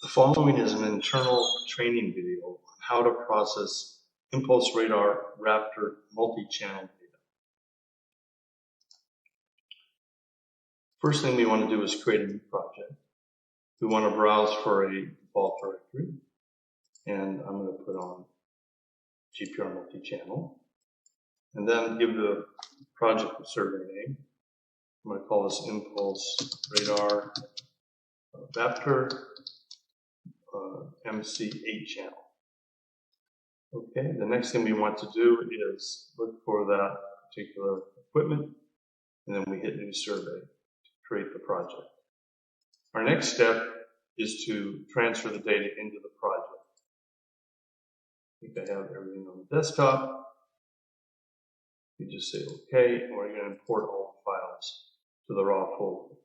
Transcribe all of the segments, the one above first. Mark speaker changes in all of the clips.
Speaker 1: The following is an internal training video on how to process impulse radar Raptor multi-channel data. First thing we want to do is create a new project. We want to browse for a default directory, and I'm going to put on GPR multi-channel, and then give the project a survey name. I'm going to call this impulse radar Raptor MC8 channel. Okay, the next thing we want to do is look for that particular equipment, and then we hit new survey to create the project. Our next step is to transfer the data into the project. I think I have everything on the desktop. You just say OK, and we're going to import all the files to the raw folder.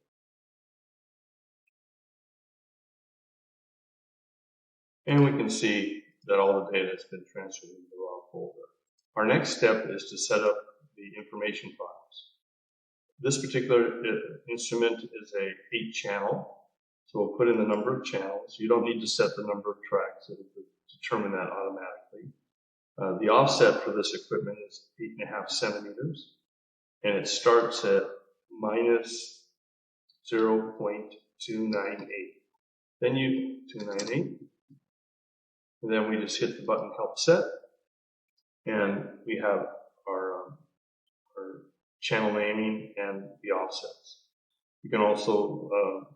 Speaker 1: And we can see that all the data has been transferred into the raw folder. Our next step is to set up the information files. This particular instrument is a 8-channel, so we'll put in the number of channels. You don't need to set the number of tracks. It will determine that automatically. The offset for this equipment is 8.5 centimeters, and it starts at minus 0.298. Then 298. And then we just hit the button Help Set, and we have our channel naming and the offsets. You can also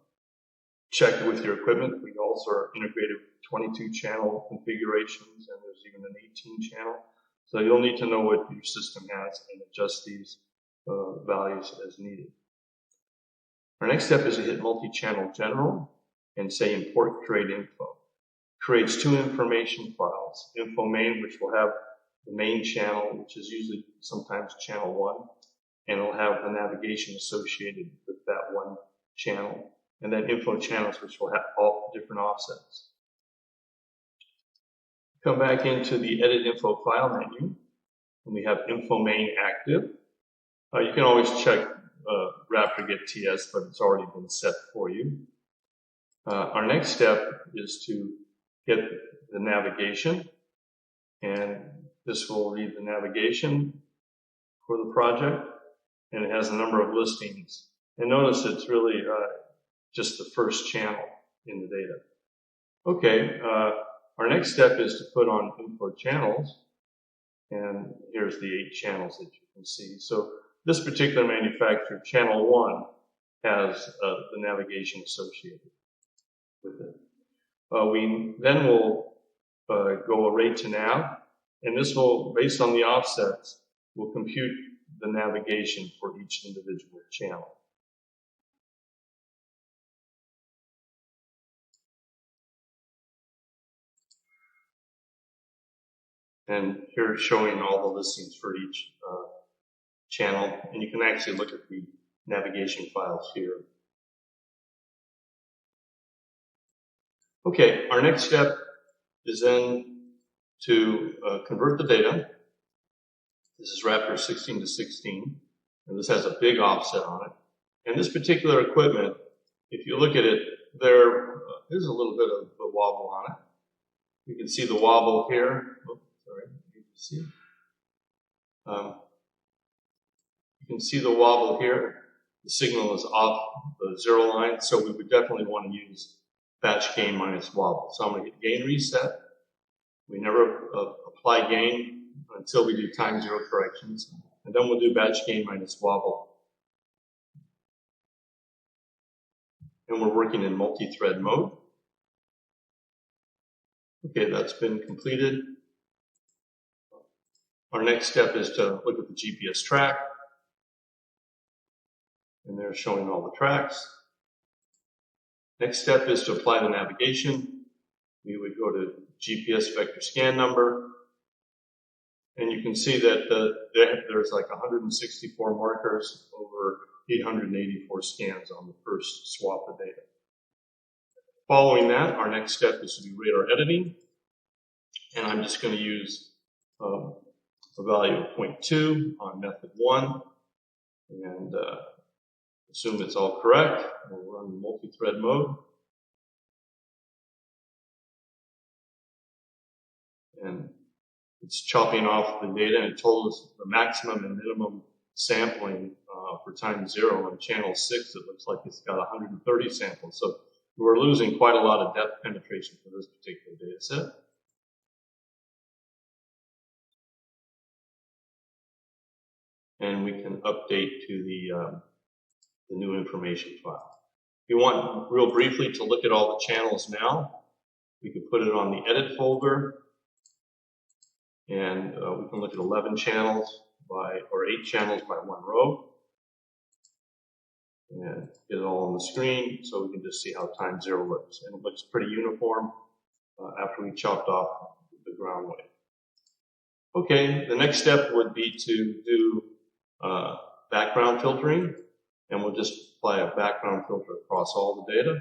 Speaker 1: check with your equipment. We also are integrated with 22-channel configurations, and there's even an 18-channel. So you'll need to know what your system has and adjust these values as needed. Our next step is to hit multi-channel general and say import create info. Creates 2 information files, info main, which will have the main channel, which is usually sometimes channel 1, and it'll have the navigation associated with that one channel, and then info channels, which will have all different offsets. Come back into the edit info file menu, and we have info main active. You can always check Raptor get TS, but it's already been set for you. Our next step is to get the navigation, and this will read the navigation for the project, and it has a number of listings. And notice it's really just the first channel in the data. Okay, our next step is to put on info channels, and here's the 8 channels that you can see. So this particular manufacturer, channel 1, has the navigation associated with it. We then will go array to nav, and this will, based on the offsets, will compute the navigation for each individual channel. And here it's showing all the listings for each channel, and you can actually look at the navigation files here. Okay, our next step is then to convert the data. This is Raptor 16 to 16, and this has a big offset on it. And this particular equipment, if you look at it, there's a little bit of a wobble on it. You can see the wobble here. Oh, sorry, you can see. You can see the wobble here. The signal is off the 0 line, so we would definitely want to use batch gain minus wobble. So I'm going to hit gain reset. We never apply gain until we do time 0 corrections. And then we'll do batch gain minus wobble. And we're working in multi-thread mode. Okay, that's been completed. Our next step is to look at the GPS track. And they're showing all the tracks. Next step is to apply the navigation. We would go to GPS vector scan number, and you can see that there's like 164 markers over 884 scans on the first swap of data. Following that, our next step is to do radar editing, and I'm just going to use a value of 0.2 on method 1, and assume it's all correct. We'll run multi-thread mode. and it's chopping off the data, and it told us the maximum and minimum sampling for time 0 on channel 6. It looks like it's got 130 samples. So we're losing quite a lot of depth penetration for this particular data set. And we can update to the new information file. If you want real briefly to look at all the channels now, we can put it on the edit folder, and we can look at 11 channels or 8 channels by 1 row, and get it all on the screen so we can just see how time 0 looks. And it looks pretty uniform after we chopped off the ground wave. Okay, the next step would be to do background filtering, and we'll just apply a background filter across all the data.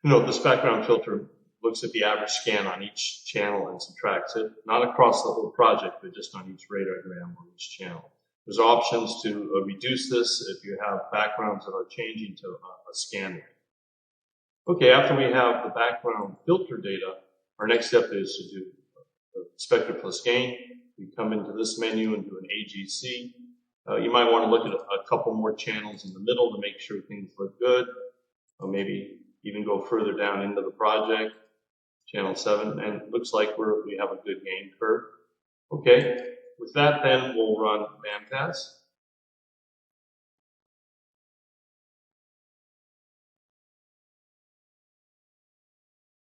Speaker 1: Note this background filter looks at the average scan on each channel and subtracts it, not across the whole project, but just on each radargram on each channel. There's options to reduce this if you have backgrounds that are changing to a scan rate. Okay, after we have the background filter data, our next step is to do spectra plus gain. We come into this menu and do an AGC. You might want to look at a couple more channels in the middle to make sure things look good, or maybe even go further down into the project, channel 7, and it looks like we have a good gain curve. Okay, with that then we'll run bandpass.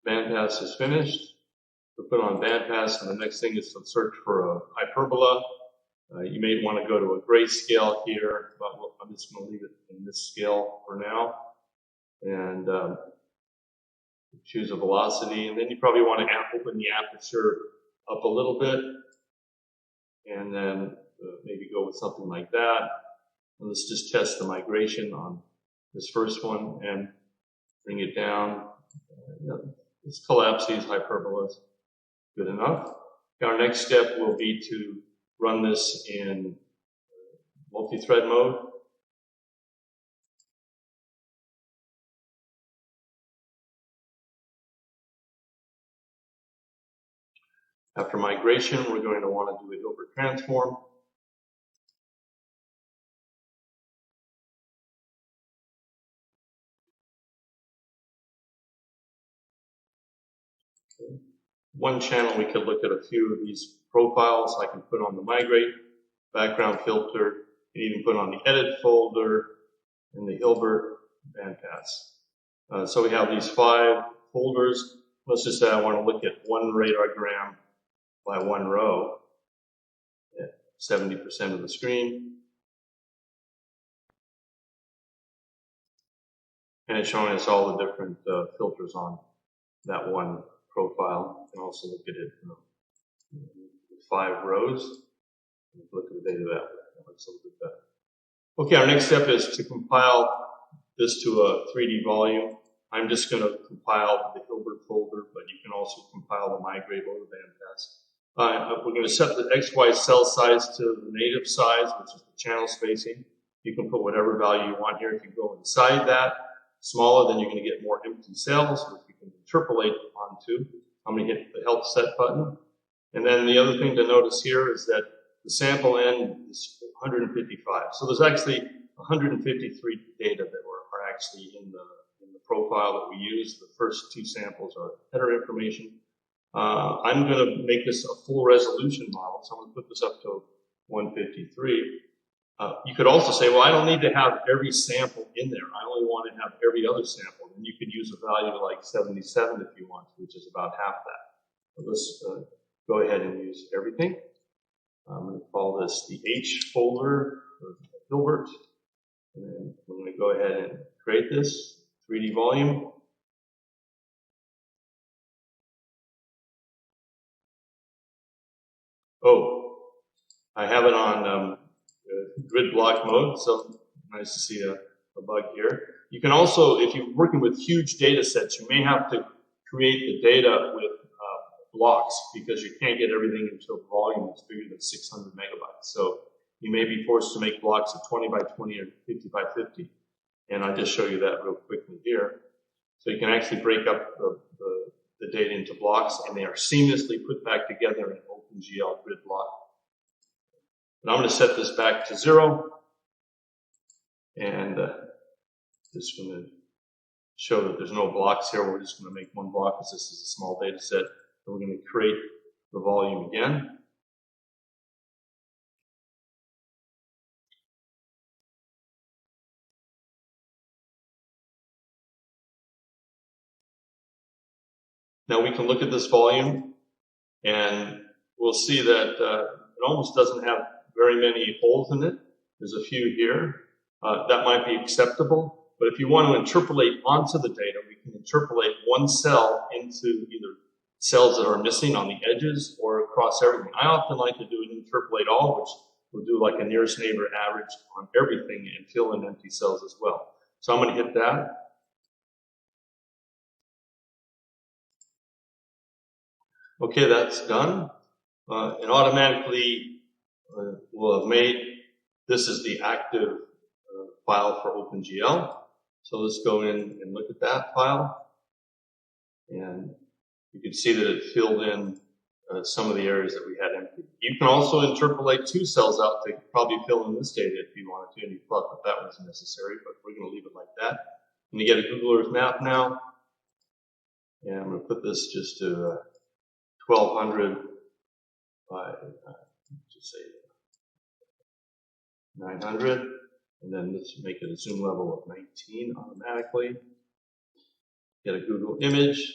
Speaker 1: Bandpass is finished. We'll put on bandpass, and the next thing is to search for a hyperbola. You may want to go to a grayscale here, but I'm just going to leave it in this scale for now. And choose a velocity, and then you probably want to open the aperture up a little bit, and then maybe go with something like that. And let's just test the migration on this first one and bring it down. Let's collapse these hyperbolas. Good enough. Our next step will be to run this in multi-thread mode. After migration, we're going to want to do a Hilbert transform. Okay. One channel, we could look at a few of these profiles. I can put on the migrate, background filter, and even put on the edit folder and the Hilbert bandpass. So we have these 5 folders. Let's just say I want to look at one radargram by 1 row at 70% of the screen. And it's showing us all the different filters on that one profile. You can also look at it with 5 rows. Look at the data that way. That looks a little bit better. Okay, our next step is to compile this to a 3D volume. I'm just going to compile the Hilbert folder, but you can also compile the migrate or the bandpass. We're going to set the XY cell size to the native size, which is the channel spacing. You can put whatever value you want here. If you go inside that, smaller, then you're going to get more empty cells, which you can interpolate onto. I'm going to hit the help set button. And then the other thing to notice here is that the sample n is 155. So there's actually 153 data that are actually in the profile that we use. The first 2 samples are header information. I'm going to make this a full resolution model, so I'm going to put this up to 153. You could also say, well, I don't need to have every sample in there. I only want to have every other sample. And you could use a value like 77 if you want, which is about half that. So let's go ahead and use everything. I'm going to call this the H folder of Hilbert. And then I'm going to go ahead and create this 3D volume. Oh, I have it on grid block mode, so nice to see a bug here. You can also, if you're working with huge data sets, you may have to create the data with blocks because you can't get everything into a volume that's bigger than 600 megabytes. So you may be forced to make blocks of 20 by 20 or 50 by 50. And I just show you that real quickly here. So you can actually break up the data into blocks, and they are seamlessly put back together in an OpenGL grid block. And I'm going to set this back to 0, and just going to show that there's no blocks here. We're just going to make one block because this is a small data set. And we're going to create the volume again. Now we can look at this volume, and we'll see that it almost doesn't have very many holes in it. There's a few here. That might be acceptable, but if you want to interpolate onto the data, we can interpolate one cell into either cells that are missing on the edges or across everything. I often like to do an interpolate all, which will do like a nearest neighbor average on everything and fill in empty cells as well. So I'm going to hit that. Okay, that's done. And automatically will have made, this is the active file for OpenGL. So let's go in and look at that file. And you can see that it filled in some of the areas that we had empty. You can also interpolate 2 cells out to probably fill in this data if you wanted to, and you thought that that was necessary, but we're going to leave it like that. I'm going to get a Google Earth map now. And I'm going to put this just to 1200 by, just say 900, and then let's make it a zoom level of 19 automatically. Get a Google image,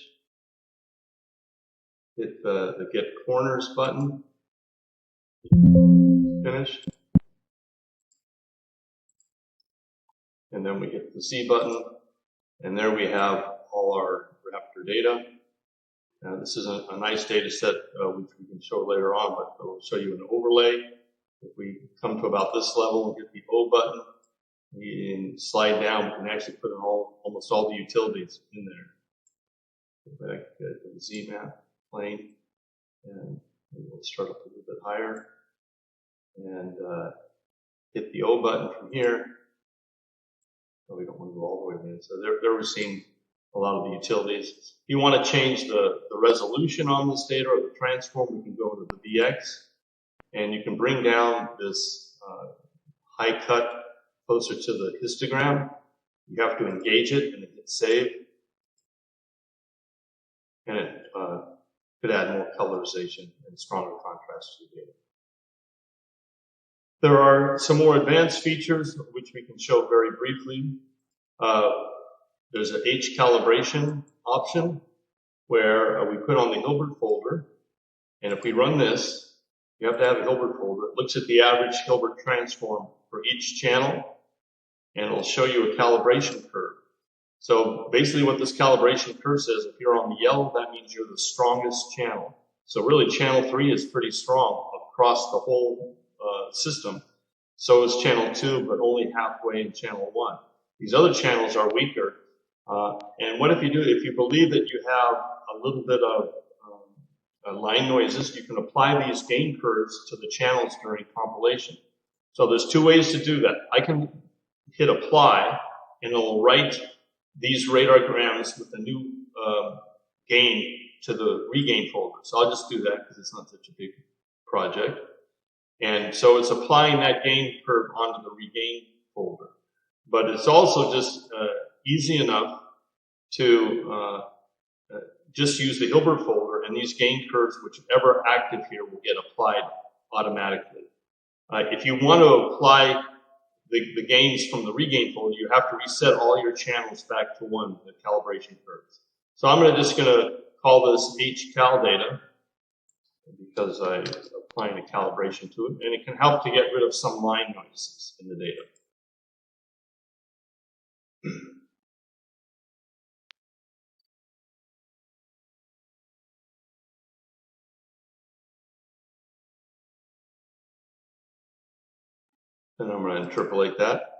Speaker 1: hit the Get Corners button, finished, and then we hit the Z button, and there we have all our Raptor data. Now, this is a nice data set which we can show later on, but I'll show you an overlay. If we come to about this level and hit the O button, we can slide down, we can actually put in almost all the utilities in there. Go back to the Z map plane, and we'll start up a little bit higher, and hit the O button from here. Oh, we don't want to go all the way in. So there we're seeing a lot of the utilities. If you want to change the resolution on this data or the transform, we can go to the VX, and you can bring down this high cut closer to the histogram. You have to engage it and hit save, and it could add more colorization and stronger contrast to the data. There are some more advanced features which we can show very briefly. There's an H calibration option where we put on the Hilbert folder, and if we run this, you have to have a Hilbert folder. It looks at the average Hilbert transform for each channel, and it'll show you a calibration curve. So basically what this calibration curve says, if you're on the yellow, that means you're the strongest channel. So really channel 3 is pretty strong across the whole system. So is channel 2, but only halfway in channel 1. These other channels are weaker. And what if you do, if you believe that you have a little bit of line noises, you can apply these gain curves to the channels during compilation. So there's 2 ways to do that. I can hit apply, and it'll write these radargrams with a new gain to the regain folder. So I'll just do that because it's not such a big project. And so it's applying that gain curve onto the regain folder. But it's also just easy enough to just use the Hilbert folder, and these gain curves, whichever active here, will get applied automatically. If you want to apply the gains from the regain folder, you have to reset all your channels back to 1, the calibration curves. So I'm just going to call this HCal data because I'm applying a calibration to it, and it can help to get rid of some line noises in the data. And I'm going to interpolate that.